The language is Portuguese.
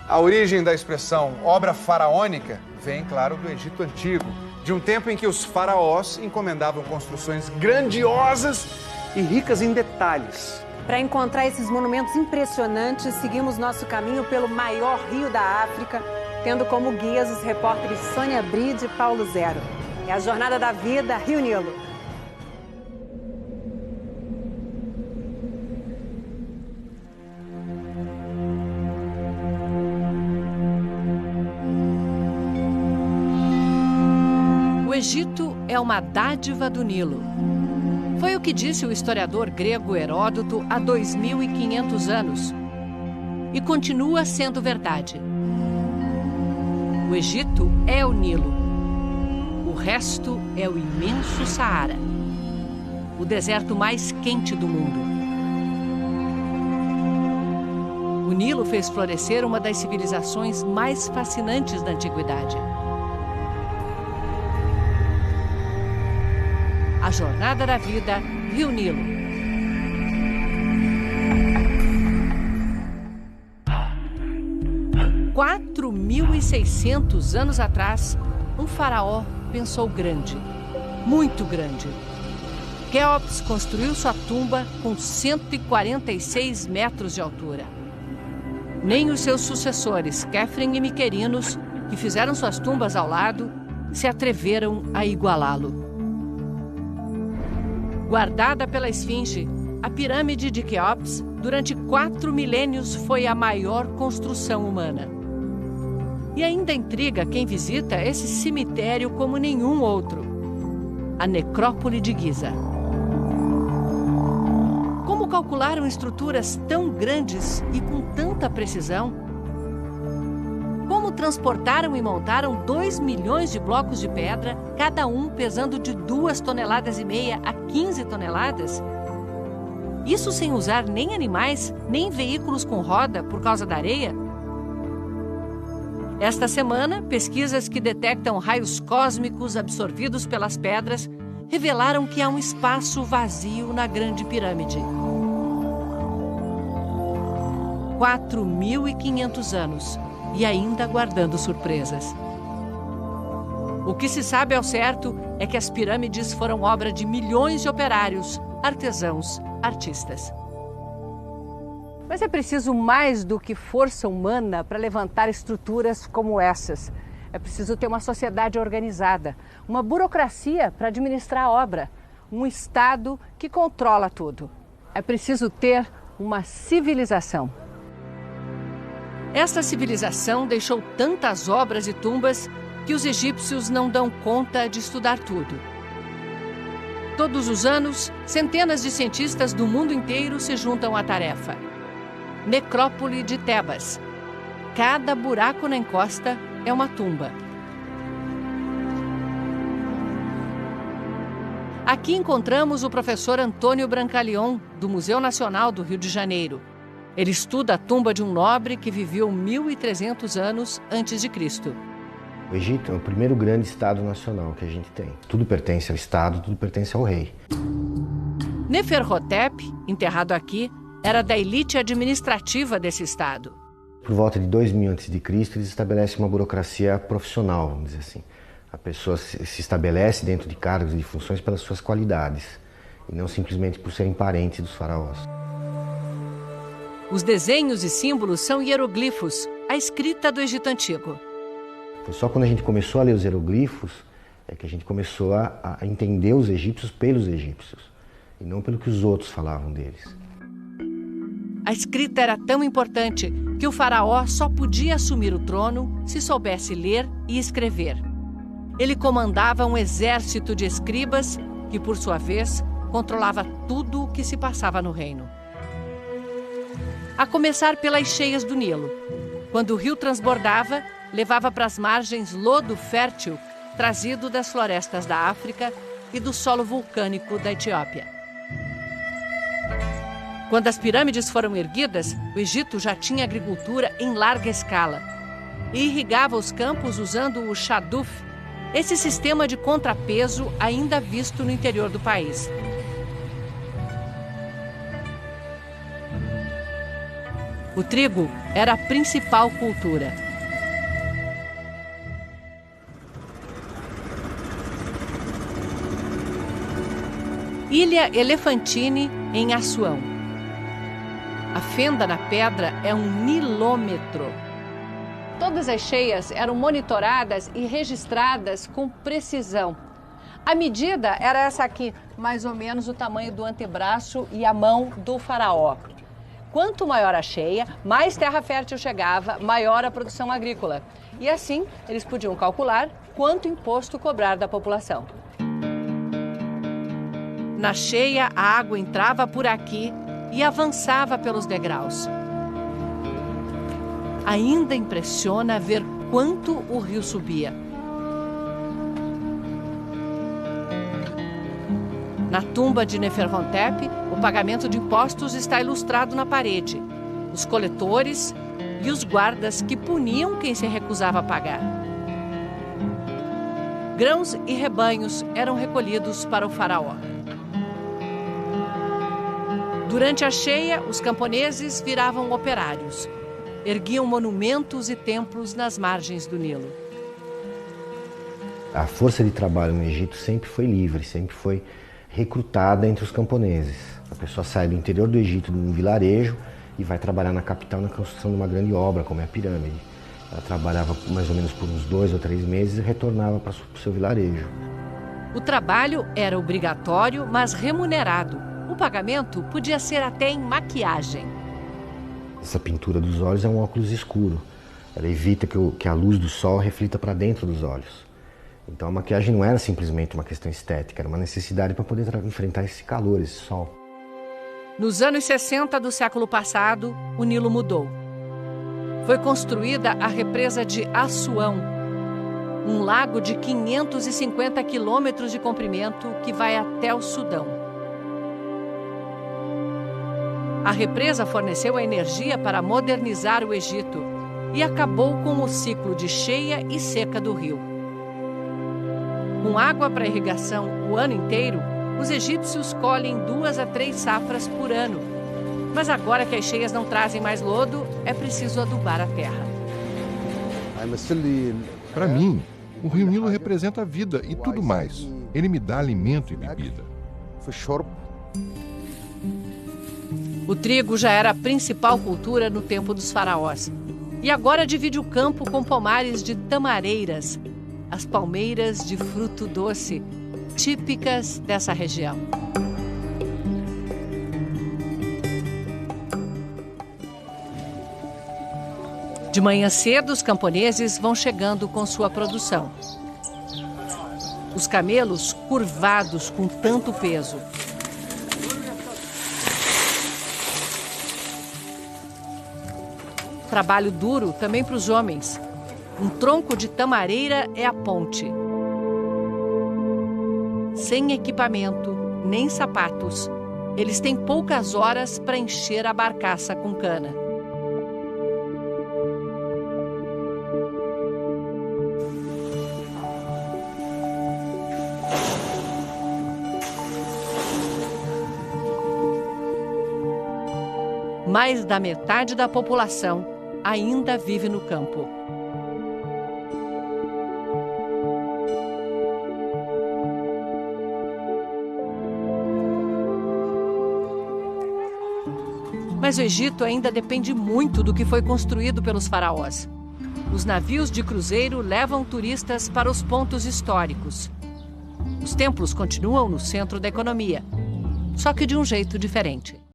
A origem da expressão obra faraônica vem, claro, do Egito Antigo, de um tempo em que os faraós encomendavam construções grandiosas e ricas em detalhes. Para encontrar esses monumentos impressionantes, seguimos nosso caminho pelo maior rio da África, tendo como guias os repórteres Sônia Bride e Paulo Zero. É a Jornada da Vida, Rio Nilo. O Egito é uma dádiva do Nilo. Foi o que disse o historiador grego Heródoto há 2.500 anos. E continua sendo verdade. O Egito é o Nilo. O resto é o imenso Saara, o deserto mais quente do mundo. O Nilo fez florescer uma das civilizações mais fascinantes da antiguidade. A Jornada da Vida, Rio Nilo. Há 4.600 anos atrás, um faraó pensou grande, muito grande. Quéops construiu sua tumba com 146 metros de altura. Nem os seus sucessores, Quéfren e Miquerinos, que fizeram suas tumbas ao lado, se atreveram a igualá-lo. Guardada pela Esfinge, a pirâmide de Quéops, durante 4 milênios, foi a maior construção humana. E ainda intriga quem visita esse cemitério como nenhum outro, a Necrópole de Giza. Como calcularam estruturas tão grandes e com tanta precisão? Como transportaram e montaram 2 milhões de blocos de pedra, cada um pesando de 2,5 toneladas a 15 toneladas? Isso sem usar nem animais, nem veículos com roda por causa da areia? Esta semana, pesquisas que detectam raios cósmicos absorvidos pelas pedras revelaram que há um espaço vazio na Grande Pirâmide. 4.500 anos. E ainda guardando surpresas. O que se sabe ao certo é que as pirâmides foram obra de milhões de operários, artesãos, artistas. Mas é preciso mais do que força humana para levantar estruturas como essas. É preciso ter uma sociedade organizada, uma burocracia para administrar a obra, um Estado que controla tudo. É preciso ter uma civilização. Esta civilização deixou tantas obras e tumbas que os egípcios não dão conta de estudar tudo. Todos os anos, centenas de cientistas do mundo inteiro se juntam à tarefa. Necrópole de Tebas. Cada buraco na encosta é uma tumba. Aqui encontramos o professor Antônio Brancaleon, do Museu Nacional do Rio de Janeiro. Ele estuda a tumba de um nobre que viveu 1.300 anos antes de Cristo. O Egito é o primeiro grande Estado nacional que a gente tem. Tudo pertence ao Estado, tudo pertence ao rei. Neferhotep, enterrado aqui, era da elite administrativa desse Estado. Por volta de 2000 a.C., eles estabelecem uma burocracia profissional, vamos dizer assim. A pessoa se estabelece dentro de cargos e de funções pelas suas qualidades, e não simplesmente por serem parentes dos faraós. Os desenhos e símbolos são hieroglifos, a escrita do Egito Antigo. Foi só quando a gente começou a ler os hieroglifos é que a gente começou a entender os egípcios pelos egípcios, e não pelo que os outros falavam deles. A escrita era tão importante que o faraó só podia assumir o trono se soubesse ler e escrever. Ele comandava um exército de escribas que, por sua vez, controlava tudo o que se passava no reino. A começar pelas cheias do Nilo. Quando o rio transbordava, levava para as margens lodo fértil trazido das florestas da África e do solo vulcânico da Etiópia. Quando as pirâmides foram erguidas, o Egito já tinha agricultura em larga escala e irrigava os campos usando o shaduf, esse sistema de contrapeso ainda visto no interior do país. O trigo era a principal cultura. Ilha Elefantine, em Assuão. A fenda na pedra é 1 milômetro. Todas as cheias eram monitoradas e registradas com precisão. A medida era essa aqui, mais ou menos o tamanho do antebraço e a mão do faraó. Quanto maior a cheia, mais terra fértil chegava, maior a produção agrícola. E assim, eles podiam calcular quanto imposto cobrar da população. Na cheia, a água entrava por aqui e avançava pelos degraus. Ainda impressiona ver quanto o rio subia. Na tumba de Neferhotep, o pagamento de impostos está ilustrado na parede. Os coletores e os guardas que puniam quem se recusava a pagar. Grãos e rebanhos eram recolhidos para o faraó. Durante a cheia, os camponeses viravam operários. Erguiam monumentos e templos nas margens do Nilo. A força de trabalho no Egito sempre foi livre, sempre foi recrutada entre os camponeses. A pessoa sai do interior do Egito, de um vilarejo, e vai trabalhar na capital na construção de uma grande obra, como é a pirâmide. Ela trabalhava mais ou menos por uns 2 ou 3 meses e retornava para o seu vilarejo. O trabalho era obrigatório, mas remunerado. O pagamento podia ser até em maquiagem. Essa pintura dos olhos é um óculos escuro. Ela evita que a luz do sol reflita para dentro dos olhos. Então a maquiagem não era simplesmente uma questão estética, era uma necessidade para poder enfrentar esse calor, esse sol. Nos anos 60 do século passado, o Nilo mudou. Foi construída a represa de Assuão, um lago de 550 quilômetros de comprimento que vai até o Sudão. A represa forneceu a energia para modernizar o Egito e acabou com o ciclo de cheia e seca do rio. Com água para irrigação o ano inteiro, os egípcios colhem 2 a 3 safras por ano. Mas agora que as cheias não trazem mais lodo, é preciso adubar a terra. Para mim, o Rio Nilo representa a vida e tudo mais. Ele me dá alimento e bebida. O trigo já era a principal cultura no tempo dos faraós. E agora divide o campo com pomares de tamareiras, as palmeiras de fruto doce, típicas dessa região. De manhã cedo, os camponeses vão chegando com sua produção. Os camelos curvados com tanto peso. Trabalho duro também para os homens. Um tronco de tamareira é a ponte. Sem equipamento, nem sapatos, eles têm poucas horas para encher a barcaça com cana. Mais da metade da população ainda vive no campo. Mas o Egito ainda depende muito do que foi construído pelos faraós. Os navios de cruzeiro levam turistas para os pontos históricos. Os templos continuam no centro da economia, só que de um jeito diferente.